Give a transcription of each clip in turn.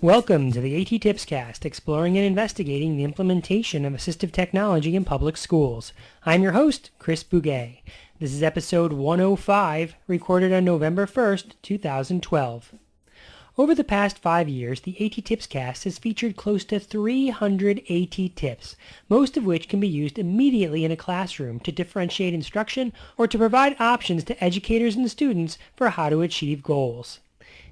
Welcome to the A.T.TIPSCAST, exploring and investigating the implementation of assistive technology in public schools. I'm your host, Chris Bouguet. This is episode 105, recorded on November 1st, 2012. Over the past 5 years, the A.T.TIPSCAST has featured close to 300 A.T.TIPs, most of which can be used immediately in a classroom to differentiate instruction or to provide options to educators and students for how to achieve goals.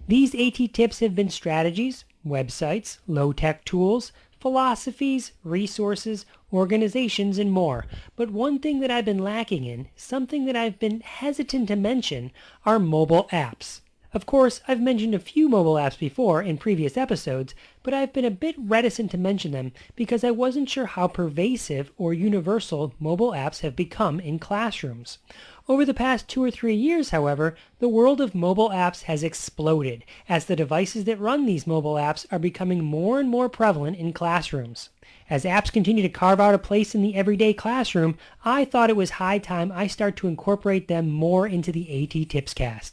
These A.T.TIPs have been strategies, websites, low-tech tools, philosophies, resources, organizations, and more. But one thing that I've been lacking in, something that I've been hesitant to mention, are mobile apps. Of course, I've mentioned a few mobile apps before in previous episodes, but I've been a bit reticent to mention them because I wasn't sure how pervasive or universal mobile apps have become in classrooms. Over the past 2 or 3 years, however, the world of mobile apps has exploded as the devices that run these mobile apps are becoming more and more prevalent in classrooms. As apps continue to carve out a place in the everyday classroom, I thought it was high time I start to incorporate them more into the A.T.TIPScast.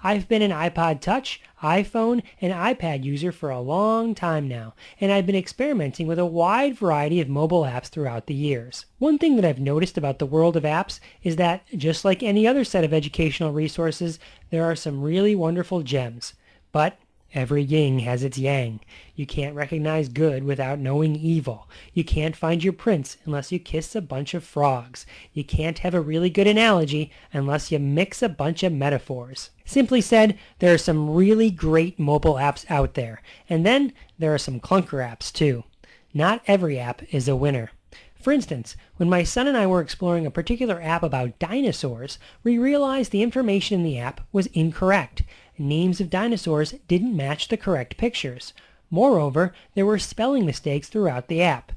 I've been an iPod Touch, iPhone, and iPad user for a long time now, and I've been experimenting with a wide variety of mobile apps throughout the years. One thing that I've noticed about the world of apps is that, just like any other set of educational resources, there are some really wonderful gems. But every yin has its yang. You can't recognize good without knowing evil. You can't find your prince unless you kiss a bunch of frogs. You can't have a really good analogy unless you mix a bunch of metaphors. Simply said, there are some really great mobile apps out there. And then there are some clunker apps too. Not every app is a winner. For instance, when my son and I were exploring a particular app about dinosaurs, we realized the information in the app was incorrect. Names of dinosaurs didn't match the correct pictures. Moreover, there were spelling mistakes throughout the app.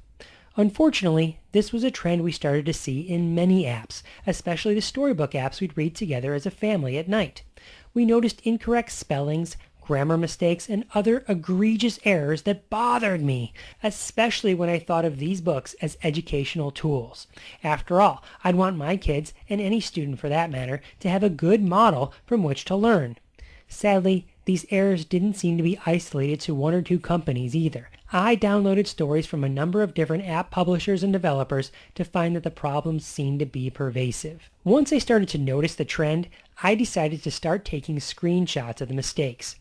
Unfortunately, this was a trend we started to see in many apps, especially the storybook apps we'd read together as a family at night. We noticed incorrect spellings, grammar mistakes, and other egregious errors that bothered me, especially when I thought of these books as educational tools. After all, I'd want my kids, and any student for that matter, to have a good model from which to learn. Sadly, these errors didn't seem to be isolated to 1 or 2 companies either. I downloaded stories from a number of different app publishers and developers to find that the problems seemed to be pervasive. Once I started to notice the trend, I decided to start taking screenshots of the mistakes.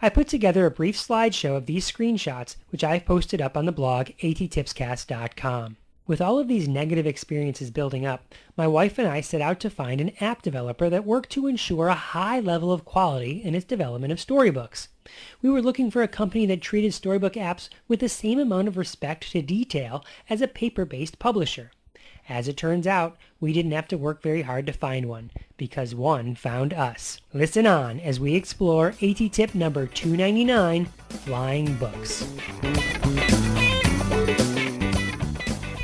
I put together a brief slideshow of these screenshots, which I've posted up on the blog A.T.TIPSCAST.com. With all of these negative experiences building up, my wife and I set out to find an app developer that worked to ensure a high level of quality in its development of storybooks. We were looking for a company that treated storybook apps with the same amount of respect to detail as a paper-based publisher. As it turns out, we didn't have to work very hard to find one, because one found us. Listen on as we explore A.T.TIP number 299, Flying Books.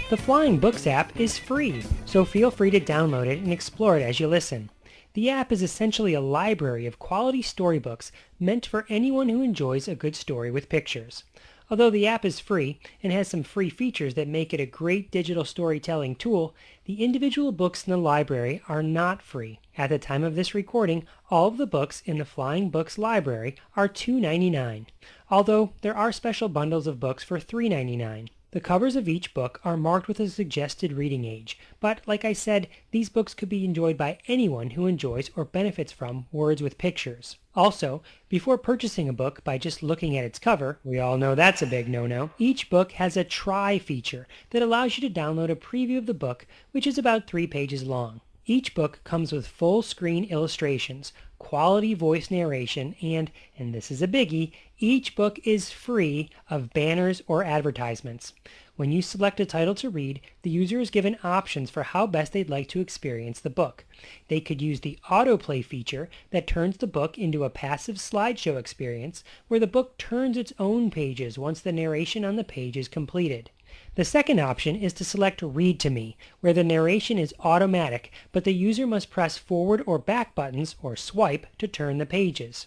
The Flying Books app is free, so feel free to download it and explore it as you listen. The app is essentially a library of quality storybooks meant for anyone who enjoys a good story with pictures. Although the app is free and has some free features that make it a great digital storytelling tool, the individual books in the library are not free. At the time of this recording, all of the books in the Flying Books library are $2.99, although there are special bundles of books for $3.99. The covers of each book are marked with a suggested reading age, but like I said, these books could be enjoyed by anyone who enjoys or benefits from words with pictures. Also, before purchasing a book by just looking at its cover, we all know that's a big no-no, each book has a try feature that allows you to download a preview of the book, which is about 3 pages long. Each book comes with full-screen illustrations, quality voice narration, and this is a biggie, each book is free of banners or advertisements. When you select a title to read, the user is given options for how best they'd like to experience the book. They could use the autoplay feature that turns the book into a passive slideshow experience where the book turns its own pages once the narration on the page is completed. The second option is to select Read to Me, where the narration is automatic, but the user must press forward or back buttons, or swipe, to turn the pages.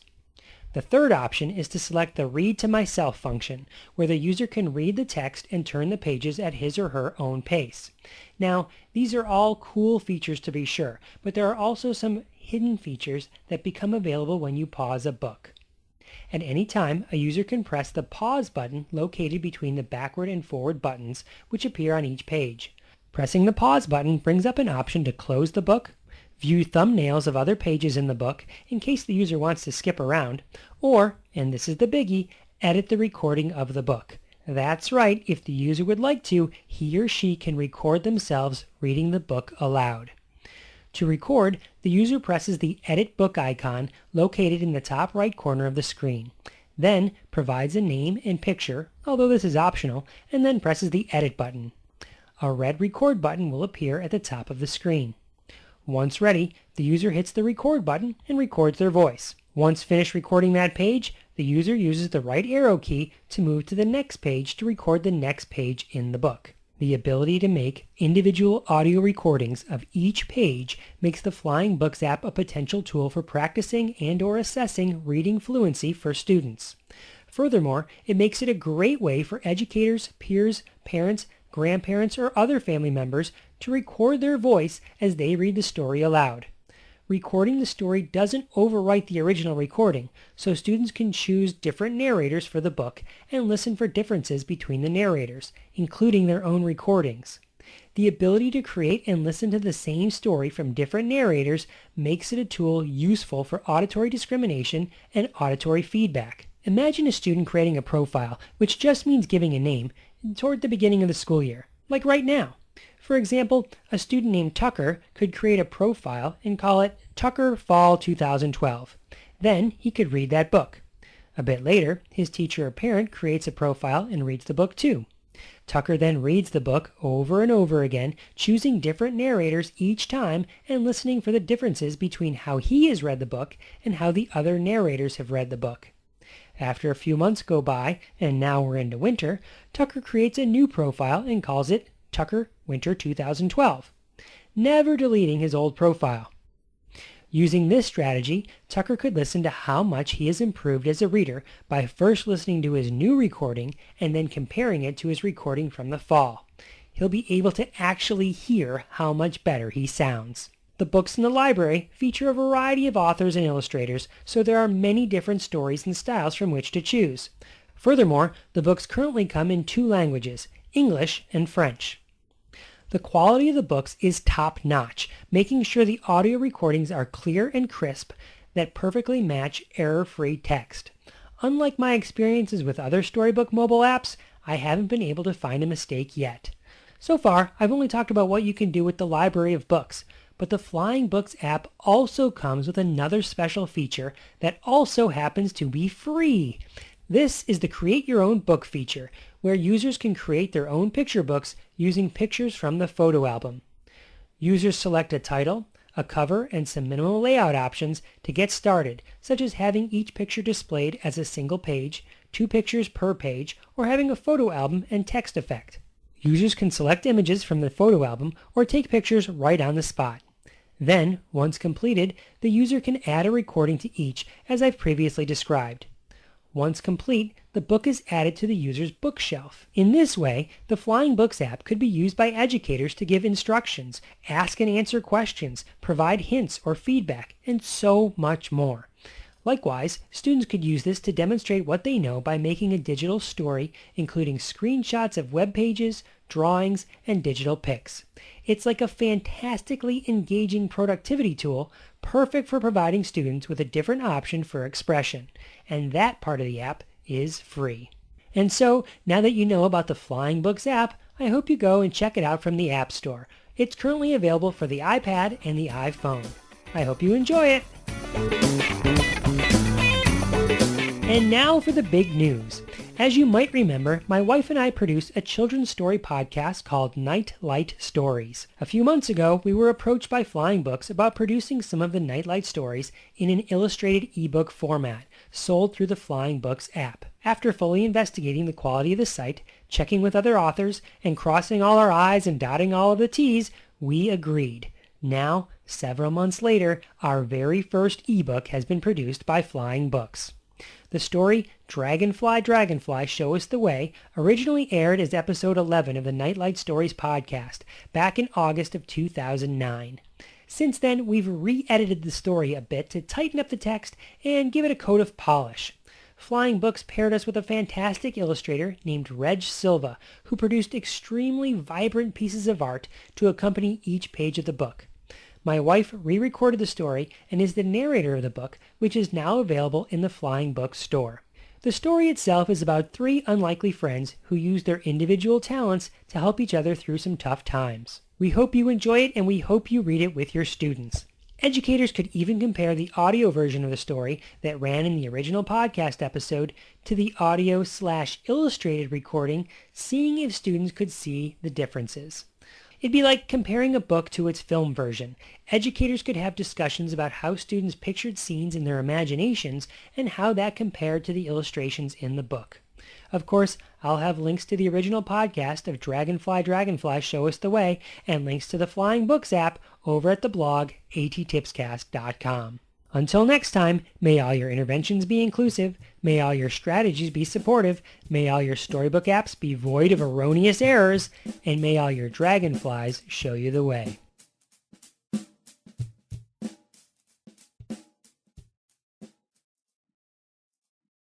The third option is to select the Read to Myself function, where the user can read the text and turn the pages at his or her own pace. Now, these are all cool features to be sure, but there are also some hidden features that become available when you pause a book. At any time, a user can press the pause button located between the backward and forward buttons, which appear on each page. Pressing the pause button brings up an option to close the book, view thumbnails of other pages in the book in case the user wants to skip around, or, and this is the biggie, edit the recording of the book. That's right, if the user would like to, he or she can record themselves reading the book aloud. To record, the user presses the Edit Book icon located in the top right corner of the screen, then provides a name and picture, although this is optional, and then presses the Edit button. A red Record button will appear at the top of the screen. Once ready, the user hits the Record button and records their voice. Once finished recording that page, the user uses the right arrow key to move to the next page to record the next page in the book. The ability to make individual audio recordings of each page makes the Flying Books app a potential tool for practicing and/or assessing reading fluency for students. Furthermore, it makes it a great way for educators, peers, parents, grandparents, or other family members to record their voice as they read the story aloud. Recording the story doesn't overwrite the original recording, so students can choose different narrators for the book and listen for differences between the narrators, including their own recordings. The ability to create and listen to the same story from different narrators makes it a tool useful for auditory discrimination and auditory feedback. Imagine a student creating a profile, which just means giving a name, toward the beginning of the school year, like right now. For example, a student named Tucker could create a profile and call it Tucker Fall 2012. Then he could read that book. A bit later, his teacher or parent creates a profile and reads the book too. Tucker then reads the book over and over again, choosing different narrators each time and listening for the differences between how he has read the book and how the other narrators have read the book. After a few months go by, and now we're into winter, Tucker creates a new profile and calls it Tucker Winter 2012, never deleting his old profile. Using this strategy, Tucker could listen to how much he has improved as a reader by first listening to his new recording and then comparing it to his recording from the fall. He'll be able to actually hear how much better he sounds. The books in the library feature a variety of authors and illustrators, so there are many different stories and styles from which to choose. Furthermore, the books currently come in 2 languages, English and French. The quality of the books is top-notch, making sure the audio recordings are clear and crisp that perfectly match error-free text. Unlike my experiences with other storybook mobile apps, I haven't been able to find a mistake yet. So far, I've only talked about what you can do with the library of books, but the Flying Books app also comes with another special feature that also happens to be free. This is the Create Your Own Book feature, where users can create their own picture books using pictures from the photo album. Users select a title, a cover, and some minimal layout options to get started, such as having each picture displayed as a single page, 2 pictures per page, or having a photo album and text effect. Users can select images from the photo album or take pictures right on the spot. Then, once completed, the user can add a recording to each, as I've previously described. Once complete, the book is added to the user's bookshelf. In this way, the Flying Books app could be used by educators to give instructions, ask and answer questions, provide hints or feedback, and so much more. Likewise, students could use this to demonstrate what they know by making a digital story, including screenshots of web pages, drawings, and digital pics. It's like a fantastically engaging productivity tool, perfect for providing students with a different option for expression. And that part of the app is free. And so, now that you know about the Flying Books app, I hope you go and check it out from the App Store. It's currently available for the iPad and the iPhone. I hope you enjoy it. And now for the big news. As you might remember, my wife and I produce a children's story podcast called Nightlight Stories. A few months ago, we were approached by Flying Books about producing some of the Nightlight stories in an illustrated ebook format, sold through the Flying Books app. After fully investigating the quality of the site, checking with other authors, and crossing all our I's and dotting all of the T's, we agreed. Now, several months later, our very first ebook has been produced by Flying Books. The story, Dragonfly, Dragonfly, Show Us the Way, originally aired as episode 11 of the Nightlight Stories podcast back in August of 2009. Since then, we've re-edited the story a bit to tighten up the text and give it a coat of polish. Flying Books paired us with a fantastic illustrator named Reg Silva, who produced extremely vibrant pieces of art to accompany each page of the book. My wife re-recorded the story and is the narrator of the book, which is now available in the Flying Books store. The story itself is about 3 unlikely friends who use their individual talents to help each other through some tough times. We hope you enjoy it, and we hope you read it with your students. Educators could even compare the audio version of the story that ran in the original podcast episode to the audio/illustrated recording, seeing if students could see the differences. It'd be like comparing a book to its film version. Educators could have discussions about how students pictured scenes in their imaginations and how that compared to the illustrations in the book. Of course, I'll have links to the original podcast of Dragonfly Show Us the Way and links to the Flying Books app over at the blog A.T.TIPSCAST.com. Until next time, may all your interventions be inclusive, may all your strategies be supportive, may all your storybook apps be void of erroneous errors, and may all your dragonflies show you the way.